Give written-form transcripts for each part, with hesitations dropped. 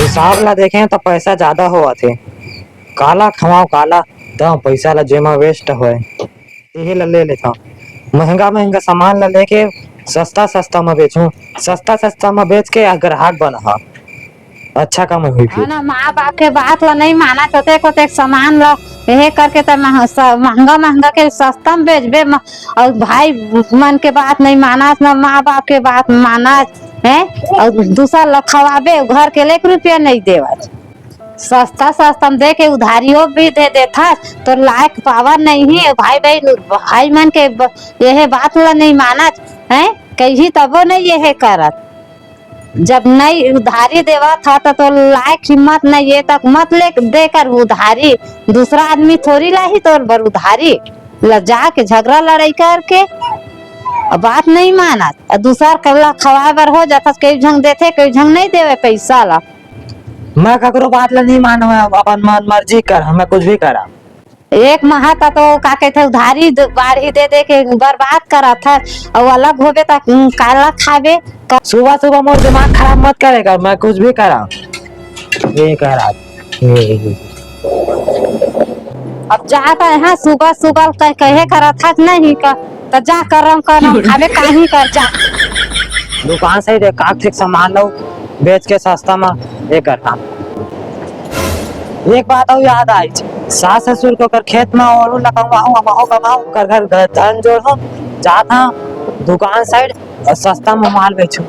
हिसाब ला देखें तो पैसा ज्यादा हुआ थे। काला खवाओ काला तो पैसा ला जेमा वेस्ट होए, यही ला ले लेता। महंगा महंगा सामान ला लेके सस्ता सस्ता में बेचूं, सस्ता सस्ता में बेच के ग्राहक बना अच्छा काम हुई है फिर। ना, माँ बाप के बात ला नहीं माना चोते को सामान ला यही करके तो महंगा महंगा के सस्ता में बेचबे और भाई मन के बात नहीं माना, ना माँ बाप के बात माना है और दूसरा ला खवाबे घर के 1 रुपया नहीं देवा। सस्ता सस्ता में दे के उधारियों भी दे देता तो लायक पावर नहीं है भाई भाई मन के यह बात ला नहीं माना है कहीं तबो नहीं यह करत। जब नहीं उधारी देवा था तो लायक हिम्मत नहीं है तक मत ले देकर उधारी, दूसरा आदमी थोड़ी ला ही तोर बर उधारी लजा के झगड़ा लड़ाई करके बात नहीं माना। दूसरा कला खवाए बर हो जाता कई झंग देते कई झंग नहीं देवे पैसा ला। मैं ककरो बात ला नहीं मानो, अपन मन मर्जी कर, हमें कुछ भी करा। एक माह तो का कहते उधारी बाढ़ी दे दे के बर्बाद करा था और अलग होबे तक काला खाबे। सुबह सुबह मोर दिमाग खराब मत करेगा, मैं कुछ भी करा ये करा। अब जाता है सुबह सुबह कहे करा था नहीं का तो जा करम खाबे कहीं कर जा। दुकान से ही ठीक सामान लो बेच के सस्ता में ये करता। एक बात और याद आई, सास ससुर को कर खेत में और कमाऊ कर घर धन जोड़ो जाता दुकान साइड और सस्ता में माल बेचो।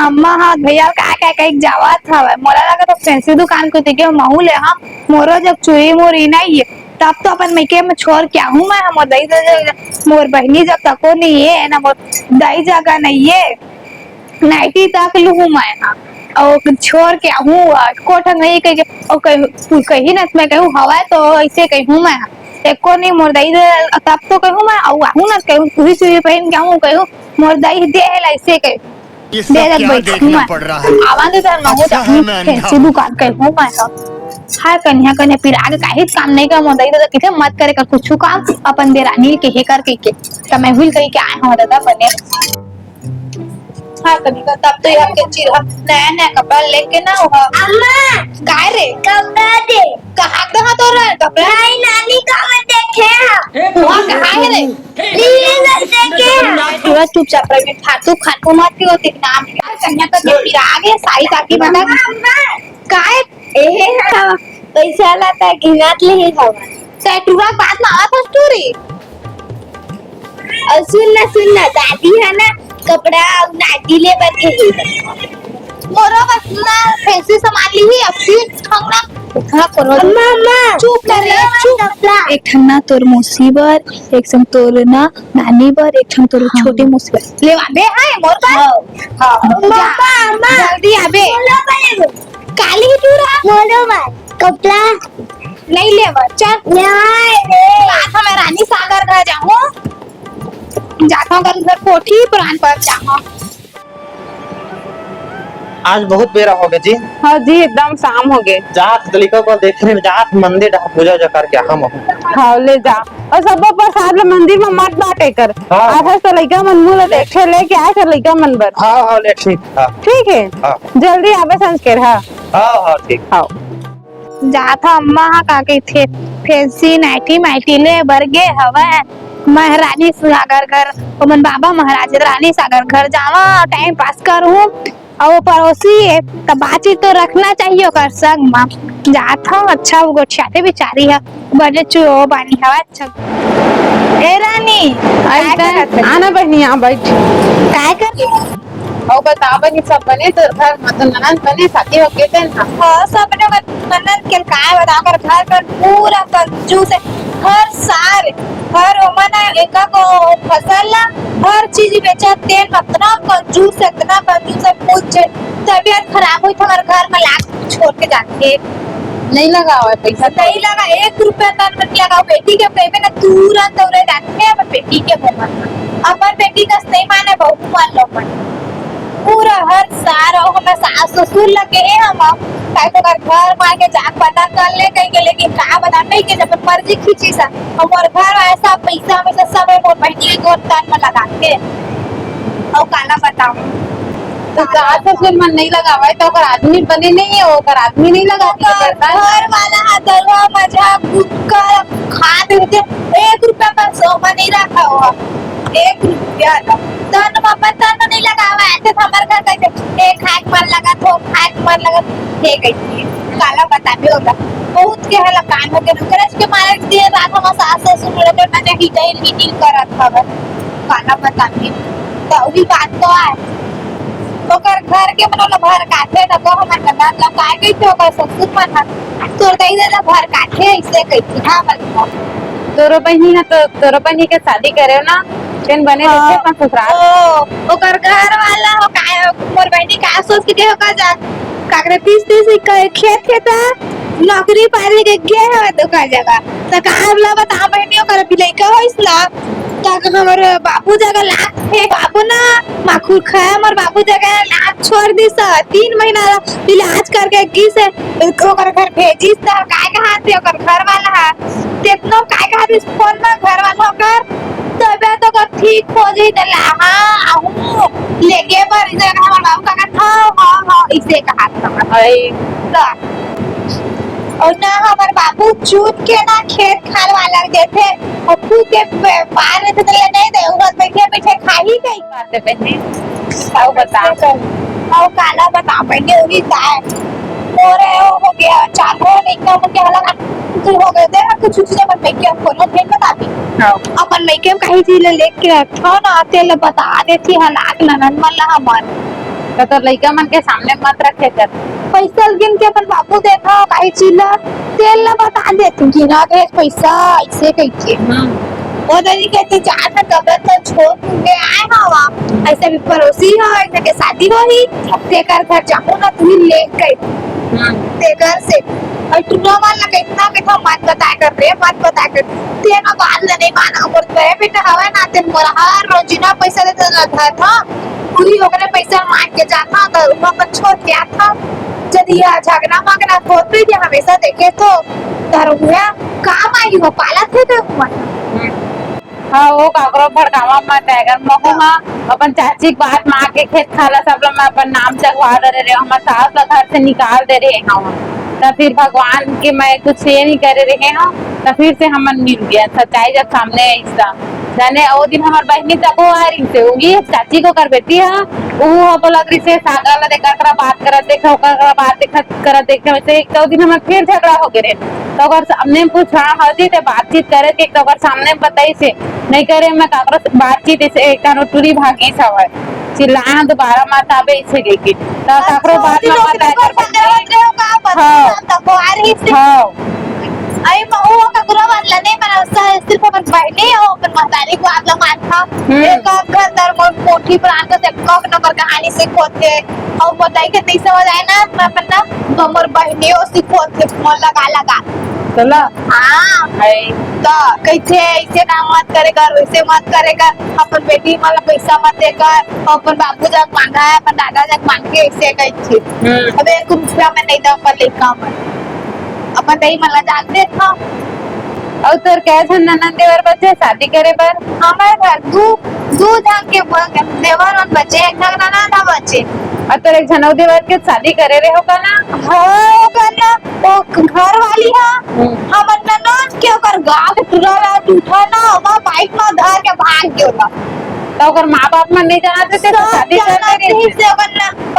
अम्मा हाँ भैया का कहीं जावत हवे, मोला लगा तो फैंसी दुकान को देखे महू ले। हाँ मोरो जब चुरी मोरी नहीं है तब तो अपन मैके में छोड़ के आऊँ मैं। मोर दही मोर बहनी जब तक नहीं है ना, मोर दही जगह नहीं है नाइटी तक लूँ मैं। हाँ और छोड़ के आऊँ कोठ नहीं कहीं ना मैं कहूँ हवा तो ऐसे कहूँ मैं एको नहीं मोर दही तब तो कहूँ मैं आऊँ ना कहूँ पूरी चुरी पहन के आऊँ कहूँ मोर दही दे ऐसे कहूँ दुकान कहूँ मैं। हाय कन्या कन्या फिर आगे काहे काम नहीं का मोदई तो किथे मत करे कर कुछ काम अपन देरानी के हे कर के त मैं भूल कही के आए हो दादा बने। हां कन्या तब तो यार के चिर नया नया कपड़ा लेके ना हो अम्मा काय रे कपड़ा दे कहां कहां तो रे कपड़ा नहीं नानी का मत देखे वहां कहां है रे प्लीज देखे थोड़ा चुपचाप रह फालतू खाटू मत की होती नाम कन्या का फिर आगे साई ताकी बता काय ए पैसा लाता घिनात ले ही हवा टैटूरा बात में आवा स्टोरी और सुनना दादी है ना कपड़ा नाटी ले बर के ही मोरो बस ना फैंसी सामान ली हुई अपनी ठंगना खड़ा करो अम्मा चुप कर रे चुप एक ठन्ना तोर मुसीबत एक संग तोर ना नानी बर एक ठन तोर छोटी मुसीबत ले आबे है मोर पर हां अम्मा जल्दी आबे काली टूरा मोरो बा कपड़ा नहीं ले चल नहीं रे बात मैं रानी सागर घर जाऊं जाता हूं घर कोठी पुरान पर जाऊं। आज बहुत बेरा हो गया जी। हाँ जी एकदम शाम हो गए। जात दलिका को देखने में जात मंदिर ढा पूजा जो करके हम हाँ ले जा और सब प्रसाद ला मंदिर में मत बांटे कर। आधा तो लइका मन मुंह देखे लेके आए कर लइका मन बर। हां ले ठीक ठीक है जल्दी आवे संस्कार। हां ठीक हां जाता अम्मा का के थे फैंसी नाइटी माइटी ले बरगे हवा महारानी सागर घर मन बाबा महाराज रानी सागर घर जावा टाइम पास करूं और पड़ोसी है तो बातचीत तो रखना चाहिए कर संग मां जाता अच्छा वो गोछाते बेचारी है बड़े चो बानी हवा अच्छा ए रानी आना बहनी यहाँ बैठ काय कर और बता बनी सब बने तो घर मतलब ननद बने साथी हो गए थे ना। हां सब ने ननद के काय बता कर घर पर पूरा कंजूस है हर साल हर मना एक को फसल ला हर चीज बेचा तेल इतना कंजूस है पूछ तबीयत खराब हुई तो हमारे घर में लाख छोड़ के जाते नहीं लगा हुआ पैसा नहीं लगा 1 रुपया तक नहीं लगा बेटी के पेमे ना तुरंत तोरे जाते अपन बेटी के मुंह अपन बेटी का सही माने बहु मान लो मन पूरा हर साल और हमारे सास ससुर लगे हैं हम काय तो घर मार के जाक पता कर ले कहीं के लेकिन का बता नहीं के जब मर्जी खींची सा हमारे घर ऐसा पैसा में सब मोर बहनी के गोर तान में लगा के और काला बताऊं तो सास ससुर मन नहीं लगावा तो ओकर आदमी बने नहीं है, ओकर आदमी नहीं लगा घर वाला दरवा मजा कुकर खा देते 1 रुपया का सोमा नहीं रखा हुआ 1 रुपया का तन पापा तन नहीं लगावा ऐसे हमारे घर कैसे एक खाक मन लगा तो खाक मन लगा हे कैसे काला बता भी होगा बहुत के हला कान हो के करज के मारे दिए रात हम सास ससुर लोग के ना ही गइल मीटिंग करत हवे काला बता भी तो भी बात तो है ओकर घर के मनोला भर काटे त को हमर नंदा ला काय गई तो ओकर ससुर मन तोर दई दे भर काटे ऐसे कही हां बता तोरो बहनी है तो तोरो बहनी के शादी करे ना तेन बने रहते अपन ससुराल ओ ओकर घर वाला हो काय मोर बहनी का सोच के हो का जा काकरे 30 खेत खेता नौकरी पारी के गे है तो का जगह त काबला बता बहनी ओकर बिलैका होइसला ताक हमर बाबू जगह लाख है बाबू ना माखुर खाए हमर बाबू जगह लाख छोड़ दी सा 3 महीना इलाज करके किस ओकर घर भेजिस त काय कहां से ओकर घर वाला है तेतनो काय कहां से फोन में घर वाला ओकर तबे तो कर ठीक हो जाई त हां आहू लेके पर जगह हमर बाबू का हां इसे कहा था आई और ना हमार बाबू चूट के ना खेत खाल वाला देते अप्पू के पार रहते तो नहीं दे उधर बैठे बैठे खा ही गई बातें बहनी आओ बता और काला बता बैठे हुई दाए मोरे हो गया चार हो नहीं का मुझे लगा तू हो गए देखा कुछ चीजें पर मेके फोन में बता दी अपन मेके कहीं चीज लेके रखो ना तेल बता देती हलाक ननन मल्ला हमर तो लड़का मन के सामने मत रखे कर पैसा गिन के अपन बाबू देखा कहीं चीज तेल ला बता दे तू गिना के पैसा ऐसे कहिए वो दरी कहते चार तब तो छोड़ के आए हवा ऐसे भी पड़ोसी है ऐसे के शादी होई तेकर घर जाऊं ना तू ले गई तेकर से और तू ना वाला कितना कितना मत बता कर तेरा बात नहीं माना और पे बेटा हवा ना ते मोरा हर रोजिना पैसा देता था पूरी ओकरे पैसा मांग के जाता तो वहां छोड़ के आता यदि झगड़ा मांगना होते ही हमेशा देखे तो दरुआ काम आई हो पाला थे तो हाँ वो काकरो भड़कावा मत है अगर महू हाँ अपन चाची की बात मार के खेत खाला सब लोग मैं अपन नाम चकवा दे रहे हमारे सास लोग घर से निकाल दे रहे हैं तो फिर भगवान के मैं कुछ ये नहीं कर रहे हैं तो फिर से हम मिल गया सच्चाई जब सामने ऐसा जाने वो दिन हमारी बहनी तक वो आ रही से होगी चाची को कर बेटी है वो बोला से सागला देखा बात कर देखा बात देखा कर देखे वैसे एक दो दिन हमारे फिर झगड़ा हो गए तो अगर सामने पूछा हजी ते बातचीत करे के तो अगर सामने बताई से नहीं करे मैं काकरो बातचीत ऐसे एक टूरी भागी सब है चिल्लाया दोबारा मत आवे इसे लेके तो काकरो बात ना मत हां आई महू का गुरु वाला नहीं मना सिर्फ अपन बहने हो अपन महतारी को आगला मान था एक घर दर कोठी पर आकर से कक नंबर कहानी से खोते और बताई के नहीं समझ आए ना मैं अपन ना हमर बहने हो सिखोते फोन लगा चला हां तो कैसे ऐसे काम मत करेगा वैसे मत करेगा अपन बेटी वाला पैसा मत देकर अपन बाबू जग मांगा है अपन दादा जग मांग के ऐसे कैसे अब 1 रुपया में नहीं दे पर लेका अपन दही मला जानते था और तोर कैसे ननद देवर बच्चे शादी करे पर हमारे घर दू ढंग के देवर और बच्चे एक ढंग ननद था बच्चे और तोर एक जनौ देवर के शादी करे रहे हो का ना हां करना वो घर वाली है हमर ननद के ओकर गाल टूटा ना हमार बाइक में धर के भाग गयो था तो अगर माँ बाप मन नहीं जानते थे तो शादी करते रहे से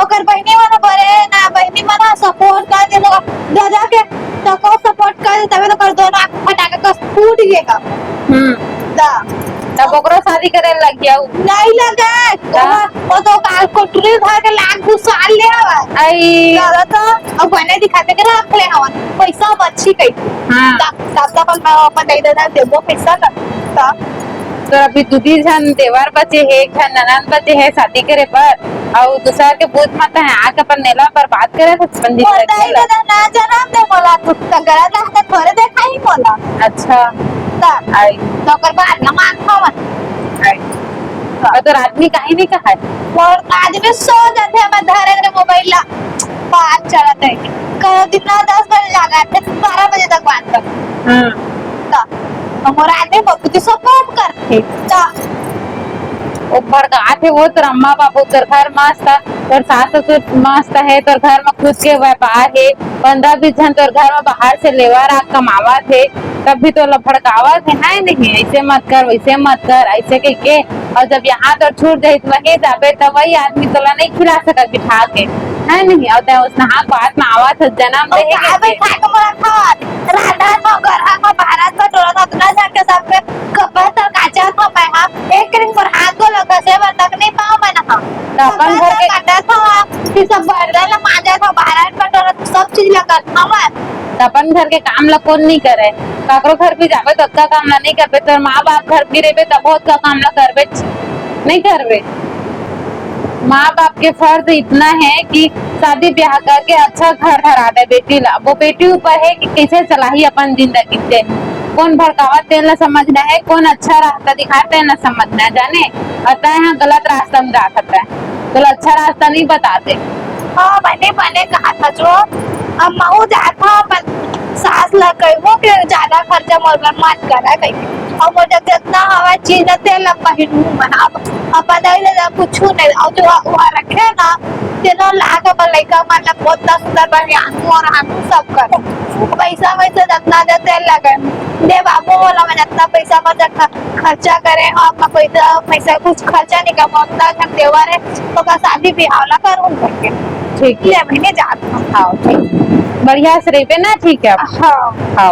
ओकर बहनी वाला बड़े ना बहनी वाला सपोर्ट कर दे दादा के तो को सपोर्ट कर तबे तो कर दो ना फटा के फूट गएगा दा तब ओकरो शादी करे लग गया नहीं लगा वो तो काल को टूरी धर के लाख घुसाल ले हवा आई दादा तो अब बने दिखाते के रख ले हवा पैसा बच्ची कई हां तब तक मैं अपन दे देना देबो पैसा का तो अभी दूधी जन देवर बचे है एक जन ननद बचे है शादी करे पर और दूसरा के पूछ मत है आके पर नेला पर बात करे तो पंडित बताई दादा ना जनाब दे बोला तू तगड़ा ना तो थोड़े देखा ही बोला अच्छा आई तो कर बात ना मान खावन आई तो रात में काहे नहीं कहा और आज में सो जाते हैं मैं धरे रे मोबाइल ला बात चलत है कर दिन 10 बजे लगा थे 12 बजे तक बात कर हमारा आदमी बहुत सपोर्ट करते ता वो भड़का थे वो तोर अम्मा बाबू तोर घर मस्त है, तोर सास ससुर मस्त है, तोर घर में खुद के व्यापार है, 15-20 जन तोर घर में बाहर से लेवर आ कमावा थे, तब भी तो भड़कावा थे है नहीं, ऐसे मत कर वैसे मत कर ऐसे कह के। और जब यहाँ तो छूट जाये तो वही जाबे तो वही आदमी तोला नहीं खिला सकत बिठा के है नहीं। और तय उस नहा बात में आवा था जन्म दे अबे खा के मोला था राधा को गरहा को भारत को टोला था ना जाके सब पे कपड़ा तर काचा था मैं हां एक रिंग पर हाथ को लगा से तक नहीं पाऊं मैं ना तो अपन घर के काटा था फिर सब बर्दन माजा था भारत का टोला सब चीज लगा था मैं। अपन घर के काम ला कौन नहीं करे, काकरो घर भी जाबे तो का काम ला नहीं करबे, तोर माँ बाप घर भी रहबे तब बहुत का काम ला करबे नहीं करबे। माँ बाप के फर्ज इतना है कि शादी ब्याह करके अच्छा घर धरा दे बेटी ला, वो बेटी ऊपर है कि कैसे चलाही अपन जिंदगी से। कौन भड़कावा तेल ला समझना है, कौन अच्छा रास्ता दिखाते हैं ना समझना है जाने। अतः यहाँ गलत रास्ता में जा सकता है, तो अच्छा रास्ता नहीं बताते। हाँ मैंने पहले कहा था जो अब मऊ जाता अपन सास ला कहबो कि ज्यादा खर्चा मोर मत करा कहीं और मुझे जितना हवा चीज तेल पहिनू बना अपन ले कुछ नहीं और जो वहाँ रखे ना तेनो लाग पर लइका मतलब बहुत सुंदर बढ़िया और हम सब करे पैसा वैसे जितना दे तेल लगे दे बाबू बोला मैं जितना पैसा खर्चा करे हम पैसा कुछ खर्चा नहीं कमाता हम देवर है तो का शादी ब्याह ला करूँ करके ठीक है। मैंने जाता हाँ ठीक बढ़िया से रहे ना, ठीक है। हाँ हाँ